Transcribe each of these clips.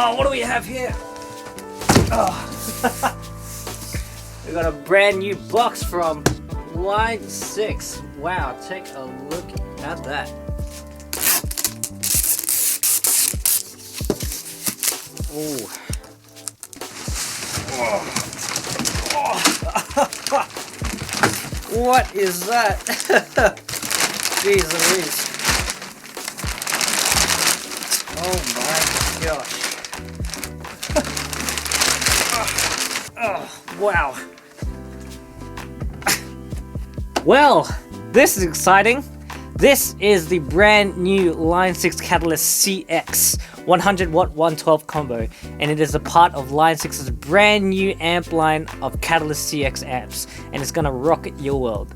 Oh, what do we have here? Oh. We got a brand new box from Line 6. Wow, take a look at that. Ooh. What is that? Jeez Louise. Oh my gosh. Oh, wow. Well, this is exciting. This is the brand new Line 6 Catalyst CX 100 watt 112 combo, and it is a part of Line 6's brand new amp line of Catalyst CX amps, and it's gonna rocket your world.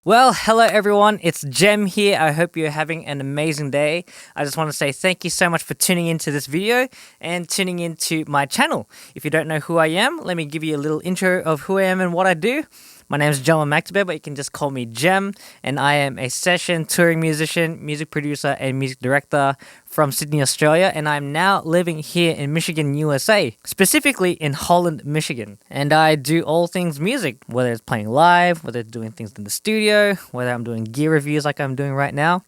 Well, hello everyone, it's Jem here. I hope you're having an amazing day. I just want to say thank you so much for tuning into this video and tuning into my channel. If you don't know who I am, let me give you a little intro of who I am and what I do. My name is Jemmuel, but you can just call me Jem, and I am a session touring musician, music producer, and music director from Sydney, Australia, and I'm now living here in Michigan, USA, specifically in Holland, Michigan. And I do all things music, whether it's playing live, whether it's doing things in the studio, whether I'm doing gear reviews like I'm doing right now.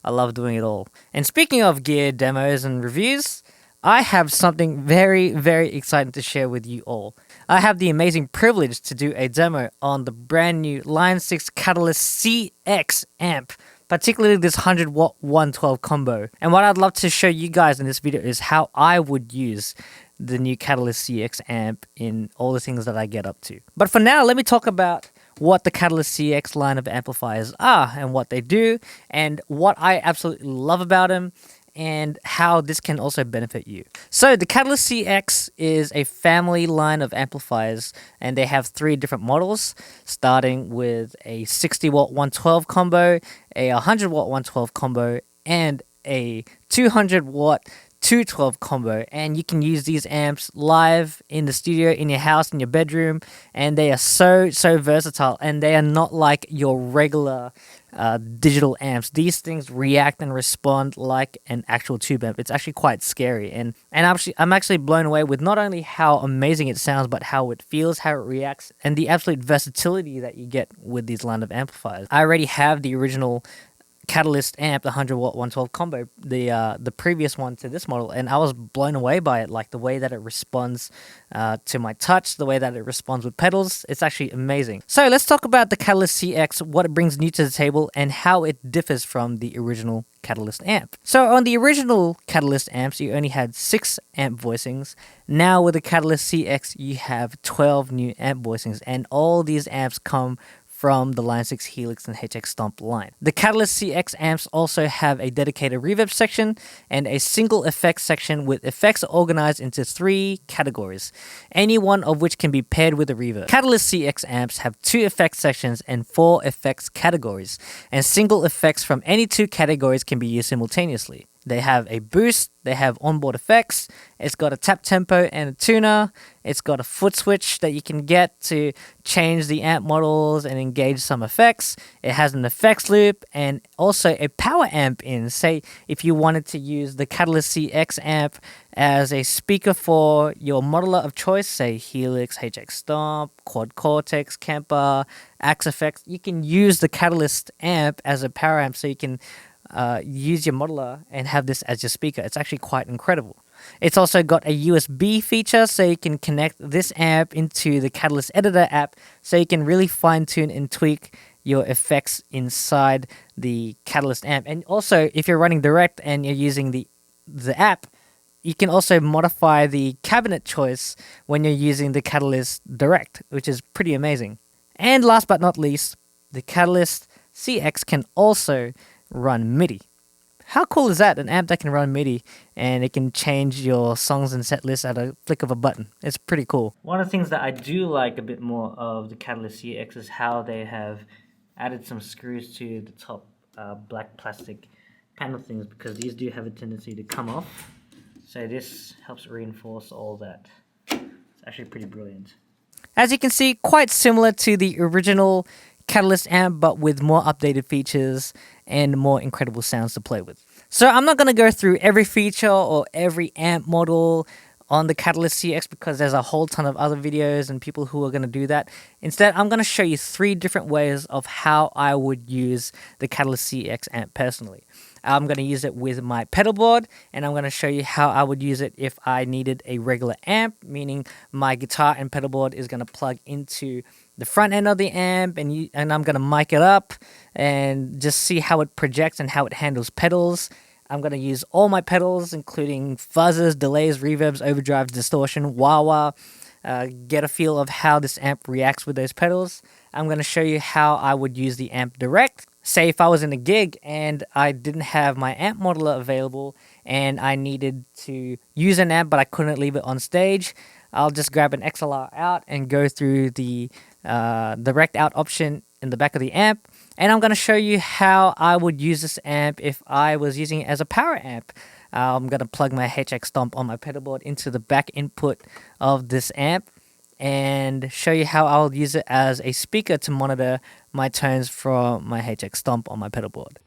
I love doing it all. And speaking of gear demos and reviews, I have something very, very exciting to share with you all. I have the amazing privilege to do a demo on the brand new Line 6 Catalyst CX amp, particularly this 100 watt 112 combo. And what I'd love to show you guys in this video is how I would use the new Catalyst CX amp in all the things that I get up to. But for now, let me talk about what the Catalyst CX line of amplifiers are and what they do and what I absolutely love about them, and how this can also benefit you. So the Catalyst CX is a family line of amplifiers, and they have 3 different models, starting with a 60 watt 112 combo, a 100 watt 112 combo, and a 200 watt 212 combo. And you can use these amps live in the studio, in your house, in your bedroom, and they are so versatile, and they are not like your regular digital amps. These things react and respond like an actual tube amp. It's actually quite scary, and I'm actually blown away with not only how amazing it sounds, but how it feels, how it reacts, and the absolute versatility that you get with these line of amplifiers. I already have the original Catalyst amp, the 100 watt 112 combo, the previous one to this model, and I was blown away by it, like the way that it responds to my touch, the way that it responds with pedals. It's actually amazing. So let's talk about the Catalyst CX, what it brings new to the table, and how it differs from the original Catalyst amp. So on the original Catalyst amps, you only had 6 amp voicings. Now with the Catalyst CX, you have 12 new amp voicings, and all these amps come from the Line 6 Helix and HX STOMP line. The Catalyst CX amps also have a dedicated reverb section and a single effects section with effects organized into 3 categories, any one of which can be paired with a reverb. Catalyst CX amps have 2 effects sections and 4 effects categories, and single effects from any 2 categories can be used simultaneously. They have a boost, they have onboard effects, it's got a tap tempo and a tuner, it's got a foot switch that you can get to change the amp models and engage some effects. It has an effects loop and also a power amp in. Say if you wanted to use the Catalyst CX amp as a speaker for your modeler of choice, say Helix, HX STOMP, Quad Cortex, Kemper, Axe Effects, you can use the Catalyst amp as a power amp, so you can use your modeler and have this as your speaker. It's actually quite incredible. It's also got a USB feature, so you can connect this amp into the Catalyst Editor app, so you can really fine-tune and tweak your effects inside the Catalyst amp. And also, if you're running direct and you're using the app, you can also modify the cabinet choice when you're using the Catalyst Direct, which is pretty amazing. And last but not least, the Catalyst CX can also run MIDI. How cool is that? An amp that can run MIDI and it can change your songs and set lists at a flick of a button. It's pretty cool. One of the things that I do like a bit more of the Catalyst CX is how they have added some screws to the top black plastic panel things, because these do have a tendency to come off. So this helps reinforce all that. It's actually pretty brilliant. As you can see, quite similar to the original Catalyst amp, but with more updated features and more incredible sounds to play with. So I'm not going to go through every feature or every amp model on the Catalyst CX because there's a whole ton of other videos and people who are going to do that. Instead, I'm going to show you 3 different ways of how I would use the Catalyst CX amp personally. I'm going to use it with my pedalboard, and I'm going to show you how I would use it if I needed a regular amp, meaning my guitar and pedalboard is going to plug into the front end of the amp, and I'm going to mic it up and just see how it projects and how it handles pedals. I'm going to use all my pedals, including fuzzes, delays, reverbs, overdrives, distortion, wah-wah, get a feel of how this amp reacts with those pedals. I'm going to show you how I would use the amp direct. Say if I was in a gig and I didn't have my amp modeler available and I needed to use an amp but I couldn't leave it on stage, I'll just grab an XLR out and go through the direct out option in the back of the amp, and I'm going to show you how I would use this amp if I was using it as a power amp. I'm going to plug my HX Stomp on my pedalboard into the back input of this amp and show you how I'll use it as a speaker to monitor my tones from my HX Stomp on my pedalboard.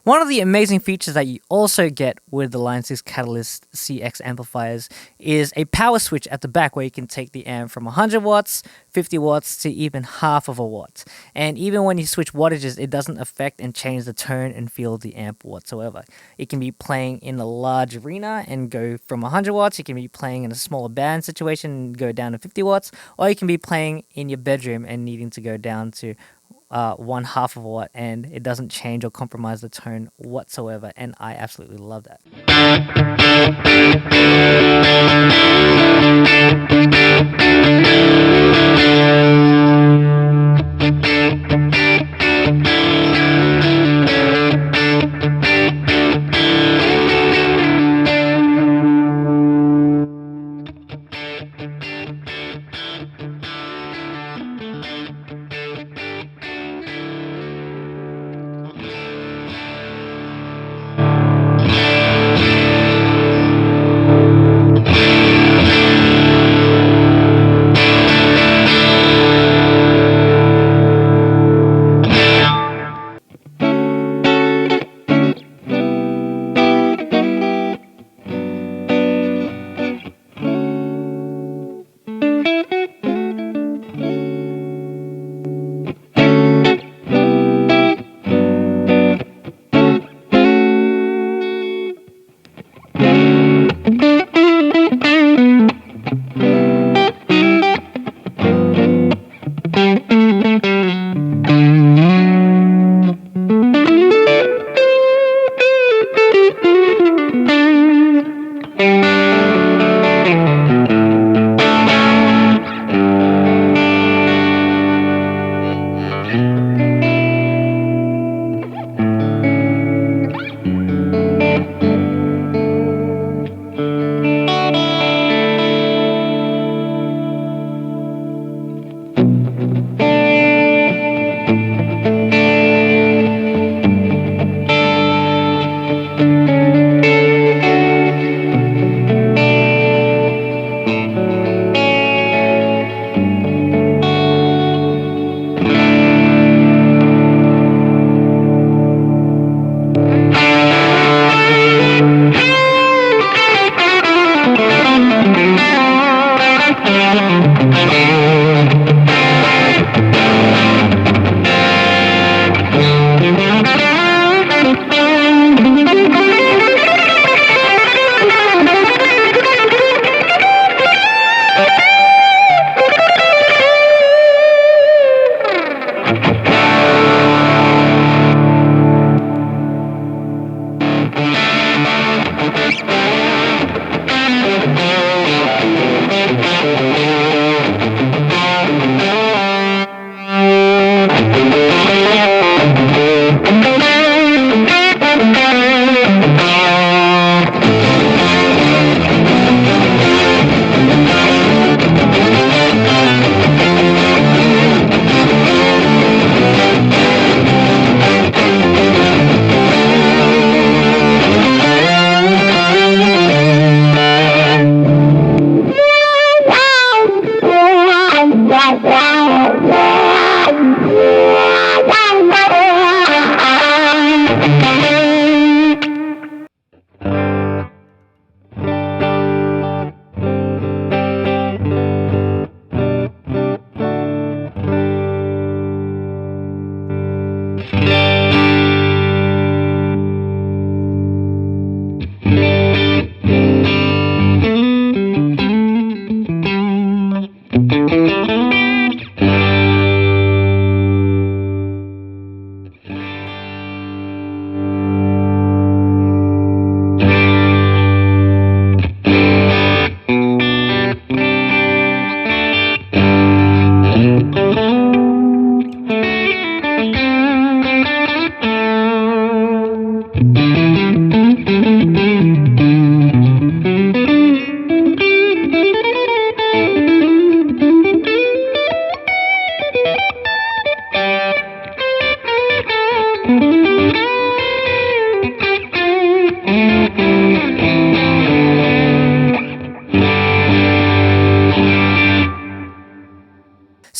One of the amazing features that you also get with the Line 6 Catalyst CX amplifiers is a power switch at the back where you can take the amp from 100 watts, 50 watts to even half of a watt. And even when you switch wattages, it doesn't affect and change the tone and feel of the amp whatsoever. It can be playing in a large arena and go from 100 watts, you can be playing in a smaller band situation and go down to 50 watts, or you can be playing in your bedroom and needing to go down to 1/2 of a watt, and it doesn't change or compromise the tone whatsoever, and I absolutely love that.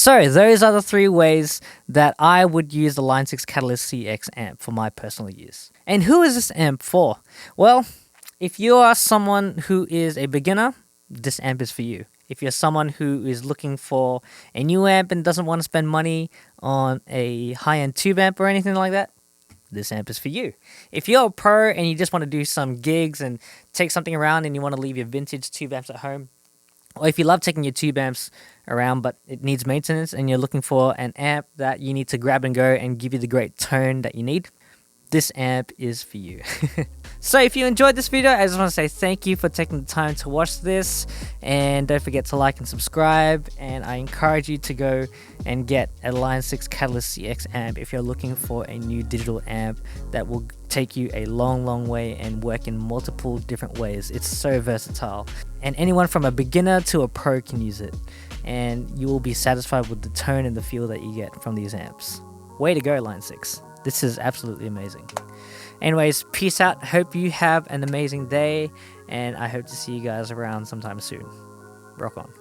So those are the 3 ways that I would use the Line 6 Catalyst CX amp for my personal use. And who is this amp for? Well, if you are someone who is a beginner, this amp is for you. If you're someone who is looking for a new amp and doesn't want to spend money on a high-end tube amp or anything like that, this amp is for you. If you're a pro and you just want to do some gigs and take something around and you want to leave your vintage tube amps at home, or if you love taking your tube amps around but it needs maintenance and you're looking for an amp that you need to grab and go and give you the great tone that you need, this amp is for you. So if you enjoyed this video, I just want to say thank you for taking the time to watch this, and don't forget to like and subscribe, and I encourage you to go and get a Line 6 Catalyst CX amp if you're looking for a new digital amp that will take you a long way and work in multiple different ways. It's so versatile, and anyone from a beginner to a pro can use it, and you will be satisfied with the tone and the feel that you get from these amps. Way to go, Line 6. This is absolutely amazing. Anyways, peace out. Hope you have an amazing day, and I hope to see you guys around sometime soon. Rock on.